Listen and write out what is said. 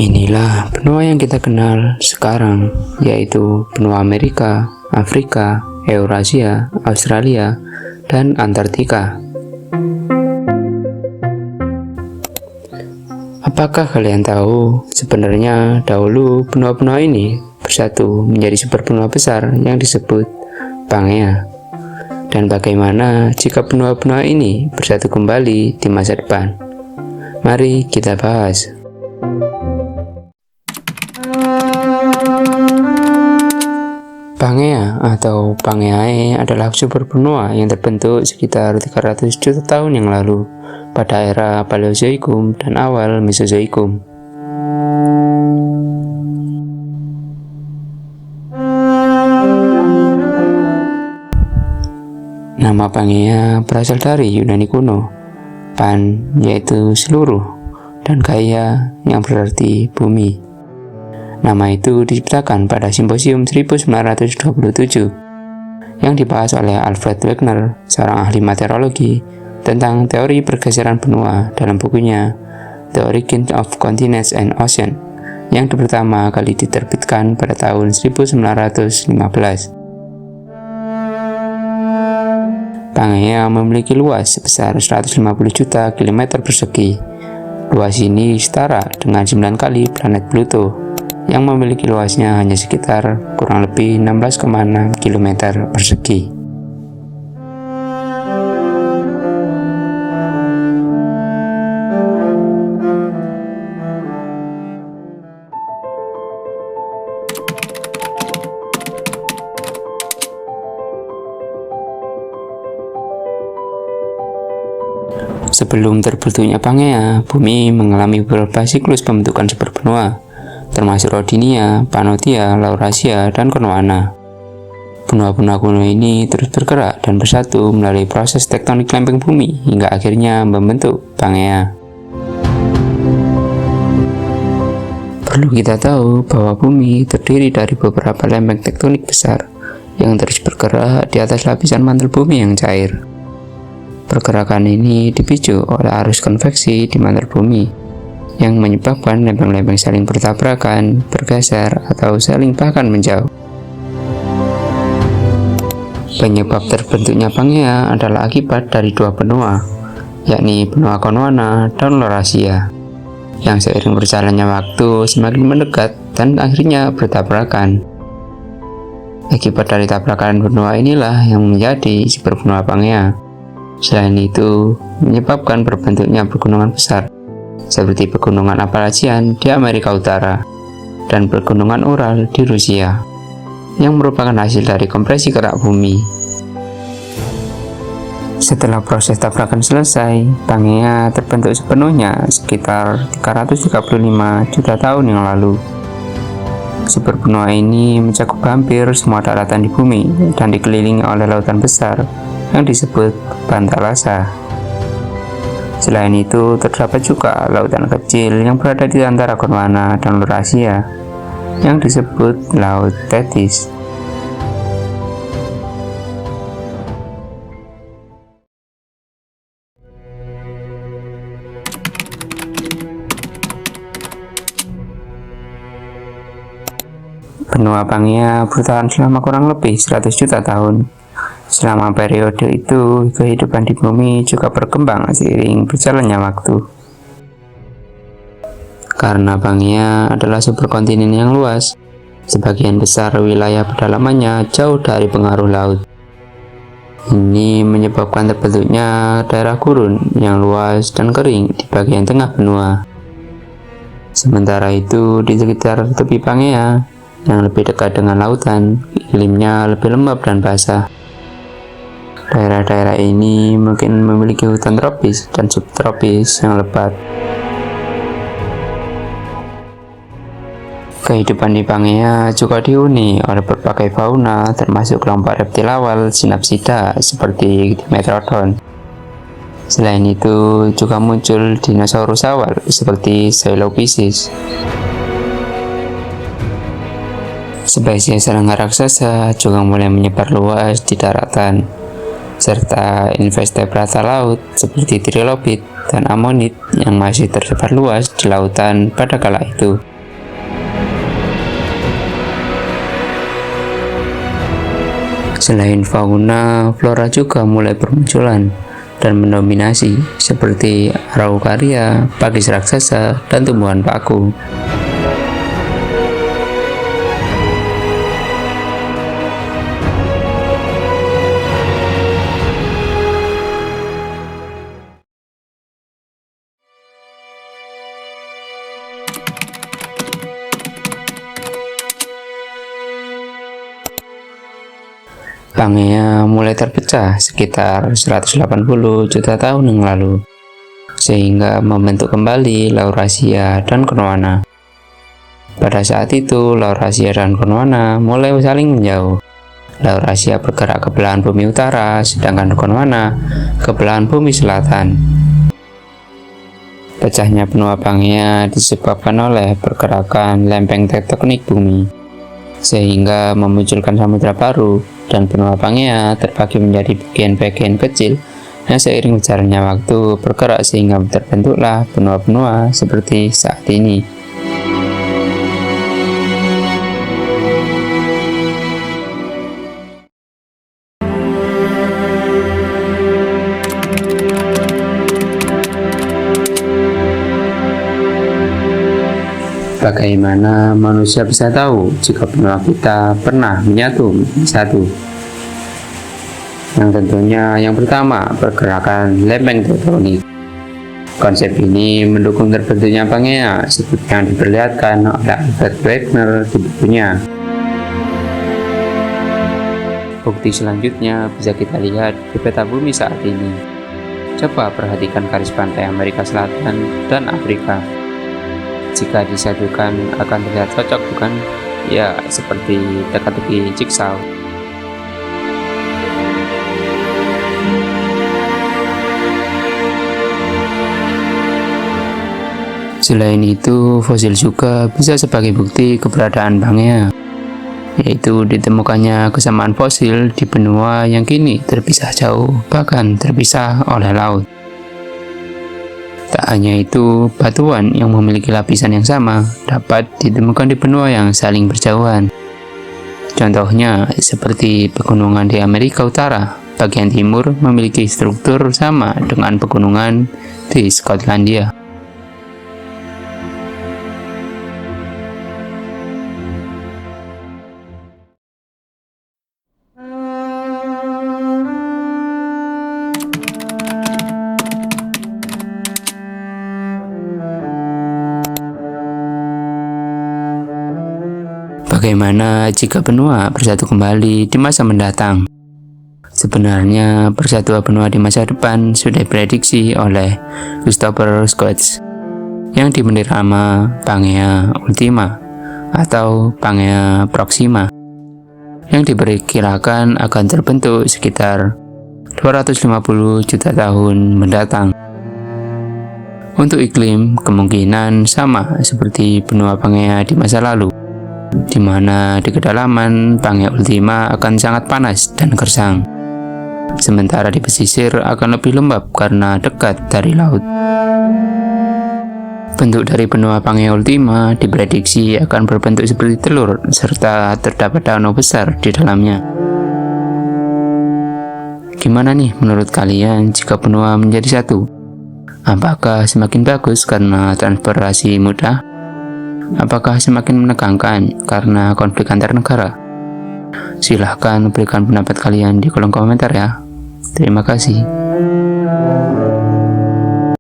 Inilah benua yang kita kenal sekarang, yaitu benua Amerika, Afrika, Eurasia, Australia, dan Antartika. Apakah kalian tahu sebenarnya dahulu benua-benua ini bersatu menjadi superbenua besar yang disebut Pangea? Dan bagaimana jika benua-benua ini bersatu kembali di masa depan? Mari kita bahas. Pangea atau Pangeae adalah superbenua yang terbentuk sekitar 300 juta tahun yang lalu pada era Paleozoikum dan awal Mesozoikum. Nama Pangea berasal dari Yunani kuno, pan yaitu seluruh dan gaia yang berarti bumi. Nama itu diciptakan pada Simposium 1927 yang dibahas oleh Alfred Wegener, seorang ahli meteorologi, tentang teori pergeseran benua dalam bukunya The Origin of Continents and Oceans yang pertama kali diterbitkan pada tahun 1915. Pangea memiliki luas sebesar 150 juta kilometer persegi. Luas ini setara dengan 9 kali planet Pluto, yang memiliki luasnya hanya sekitar kurang lebih 16,6 km persegi. Sebelum terbentuknya Pangea, bumi mengalami beberapa siklus pembentukan superbenua, termasuk Rodinia, Pannotia, Laurasia, dan Gondwana. Benua-benua kuno ini terus bergerak dan bersatu melalui proses tektonik lempeng bumi hingga akhirnya membentuk Pangea. Perlu kita tahu bahwa bumi terdiri dari beberapa lempeng tektonik besar yang terus bergerak di atas lapisan mantel bumi yang cair. Pergerakan ini dipicu oleh arus konveksi di mantel bumi yang menyebabkan lempeng-lempeng saling bertabrakan, bergeser, atau saling bahkan menjauh. Penyebab terbentuknya Pangea adalah akibat dari dua benua, yakni benua Gondwana dan Laurasia, yang seiring berjalannya waktu semakin mendekat dan akhirnya bertabrakan. Akibat dari tabrakan benua inilah yang menjadi superbenua Pangea. Selain itu, menyebabkan terbentuknya pegunungan besar, seperti pegunungan Appalachian di Amerika Utara dan pegunungan Ural di Rusia, yang merupakan hasil dari kompresi kerak bumi. Setelah proses tabrakan selesai, Pangea terbentuk sepenuhnya sekitar 335 juta tahun yang lalu. Superbenua ini mencakup hampir semua daratan di bumi dan dikelilingi oleh lautan besar yang disebut Pantalasa. Selain itu, terdapat juga lautan kecil yang berada di antara Gondwana dan Laurasia, yang disebut Laut Tethys. Benua Pangea bertahan selama kurang lebih 100 juta tahun. Selama periode itu, kehidupan di bumi juga berkembang seiring berjalannya waktu. Karena Pangea adalah superkontinen yang luas, sebagian besar wilayah pedalamannya jauh dari pengaruh laut. Ini menyebabkan terbentuknya daerah gurun yang luas dan kering di bagian tengah benua. Sementara itu, di sekitar tepi Pangea, yang lebih dekat dengan lautan, iklimnya lebih lembab dan basah. Daerah-daerah ini mungkin memiliki hutan tropis dan subtropis yang lebat. Kehidupan di Pangea juga dihuni oleh berbagai fauna, termasuk kelompok reptil awal Synapsida seperti Dimetrodon. Selain itu, juga muncul dinosaurus awal seperti Coelophysis. Spesies serangga raksasa juga mulai menyebar luas di daratan, serta invertebrata laut seperti trilobit dan amonid yang masih tersebar luas di lautan pada kala itu. Selain fauna, flora juga mulai bermunculan dan mendominasi seperti Araucaria, pakis raksasa, dan tumbuhan paku. Pangea mulai terpecah sekitar 180 juta tahun yang lalu, sehingga membentuk kembali Laurasia dan Gondwana. Pada saat itu, Laurasia dan Gondwana mulai saling menjauh. Laurasia bergerak ke belahan bumi utara, sedangkan Gondwana ke belahan bumi selatan. Pecahnya benua Pangea disebabkan oleh pergerakan lempeng tektonik bumi, sehingga memunculkan samudra baru, dan benua Pangea terbagi menjadi bagian-bagian kecil yang seiring berjalannya waktu bergerak sehingga terbentuklah benua-benua seperti saat ini. Bagaimana manusia bisa tahu jika benua kita pernah menyatu menjadi satu? Yang tentunya yang pertama, pergerakan lempeng tektonik. Konsep ini mendukung terbentuknya Pangea seperti yang diperlihatkan oleh Albert Wegner di bukunya. Bukti selanjutnya bisa kita lihat di peta bumi saat ini. Coba perhatikan garis pantai Amerika Selatan dan Afrika. Jika disatukan akan terlihat cocok, bukan? Ya, seperti teka-teki jigsaw. Selain itu, fosil juga bisa sebagai bukti keberadaan Pangea, yaitu ditemukannya kesamaan fosil di benua yang kini terpisah jauh, bahkan terpisah oleh laut. Tak hanya itu, batuan yang memiliki lapisan yang sama dapat ditemukan di benua yang saling berjauhan. Contohnya, seperti pegunungan di Amerika Utara, bagian timur memiliki struktur sama dengan pegunungan di Skotlandia. Bagaimana jika benua bersatu kembali di masa mendatang? Sebenarnya, persatuan benua di masa depan sudah diprediksi oleh Christopher Scott yang diberi nama Pangea Ultima atau Pangea Proxima, yang diperkirakan akan terbentuk sekitar 250 juta tahun mendatang. Untuk iklim, kemungkinan sama seperti benua Pangea di masa lalu, di mana di kedalaman Pangea Ultima akan sangat panas dan gersang, sementara di pesisir akan lebih lembab karena dekat dari laut. Bentuk dari benua Pangea Ultima diprediksi akan berbentuk seperti telur serta terdapat danau besar di dalamnya. Gimana nih menurut kalian jika benua menjadi satu? Apakah semakin bagus karena transportasi mudah? Apakah semakin menegangkan karena konflik antar negara? Silahkan berikan pendapat kalian di kolom komentar ya. Terima kasih.